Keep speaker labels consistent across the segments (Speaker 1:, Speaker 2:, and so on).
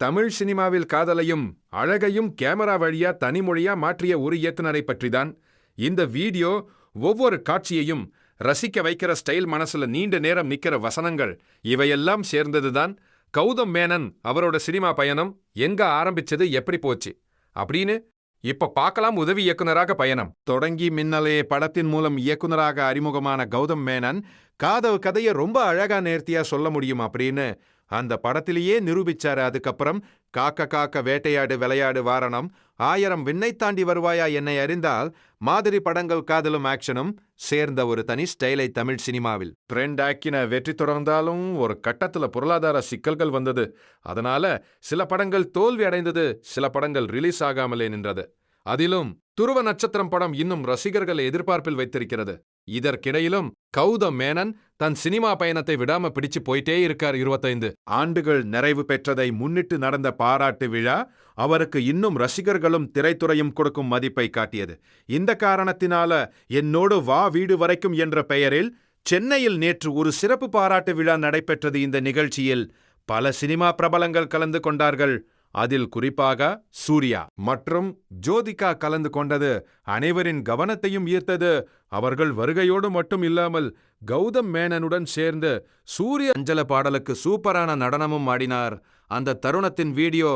Speaker 1: தமிழ் சினிமாவில் காதலையும் அழகையும் கேமரா வழியா தனிமொழியா மாற்றிய ஒரு இயக்குனரை பற்றிதான் இந்த வீடியோ. ஒவ்வொரு காட்சியையும் ரசிக்க வைக்கிற ஸ்டைல், மனசுல நீண்ட நேரம் நிக்கிற வசனங்கள், இவையெல்லாம் சேர்ந்ததுதான் கௌதம் மேனன் அவரோட சினிமா பயணம். எங்க ஆரம்பிச்சது, எப்படி போச்சு அப்படின்னு இப்ப பார்க்கலாம். உதவி இயக்குனராக பயணம் தொடங்கி மின்னலே படத்தின் மூலம் இயக்குனராக அறிமுகமான கௌதம் மேனன் காதல் கதையை ரொம்ப அழகா நேர்த்தியா சொல்ல முடியும் அப்படின்னு அந்த படத்திலேயே நிரூபிச்சாரு. அதுக்கப்புறம் காக்க காக்க வேட்டையாடு விளையாடு வாரணம், 1000 விண்ணை தாண்டி வருவாயா என்னை அறிந்தால் மாதிரி படங்கள் காதலும் ஆக்ஷனும் சேர்ந்த ஒரு தனி ஸ்டைலை தமிழ் சினிமாவில் ட்ரெண்ட் ஆக்கின வெற்றி தொடர்ந்தாலும் ஒரு கட்டத்துல பொருளாதார சிக்கல்கள் வந்தது. அதனால சில படங்கள் தோல்வி அடைந்தது, சில படங்கள் ரிலீஸ் ஆகாமலே நின்றது. அதிலும் துருவ நட்சத்திரம் படம் இன்னும் ரசிகர்கள் எதிர்பார்ப்பில் வைத்திருக்கிறது. இதற்கிடையிலும் கௌதம் மேனன் தன் சினிமா பயணத்தை விடாம பிடிச்சு போயிட்டே இருக்கார். 25 ஆண்டுகள் நிறைவு பெற்றதை முன்னிட்டு நடந்த பாராட்டு விழா அவருக்கு இன்னும் ரசிகர்களும் திரைத்துறையும் கொடுக்கும் மதிப்பை காட்டியது. இந்த காரணத்தினால என்னோடு வா வீடு வரைக்கும் என்ற பெயரில் சென்னையில் நேற்று ஒரு சிறப்பு பாராட்டு விழா நடைபெற்றது. இந்த நிகழ்ச்சியில் பல சினிமா பிரபலங்கள் கலந்து கொண்டார்கள். அதில் குறிப்பாக சூர்யா மற்றும் ஜோதிகா கலந்து கொண்டது அனைவரின் கவனத்தையும் ஈர்த்தது. அவர்கள் வருகையோடு மட்டும் இல்லாமல் கௌதம் மேனனுடன் சேர்ந்து சூரிய அஞ்சல பாடலுக்கு சூப்பரான நடனமும் ஆடினார். அந்த தருணத்தின் வீடியோ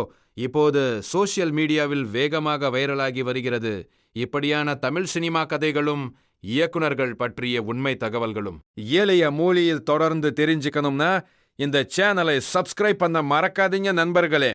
Speaker 1: இப்போது சோசியல் மீடியாவில் வேகமாக வைரலாகி வருகிறது. இப்படியான தமிழ் சினிமா கதைகளும் இயக்குனர்கள் பற்றிய உண்மை தகவல்களும் எளிய மொழியில் தொடர்ந்து தெரிஞ்சுக்கணும்னா இந்த சேனலை சப்ஸ்கிரைப் பண்ண மறக்காதீங்க நண்பர்களே.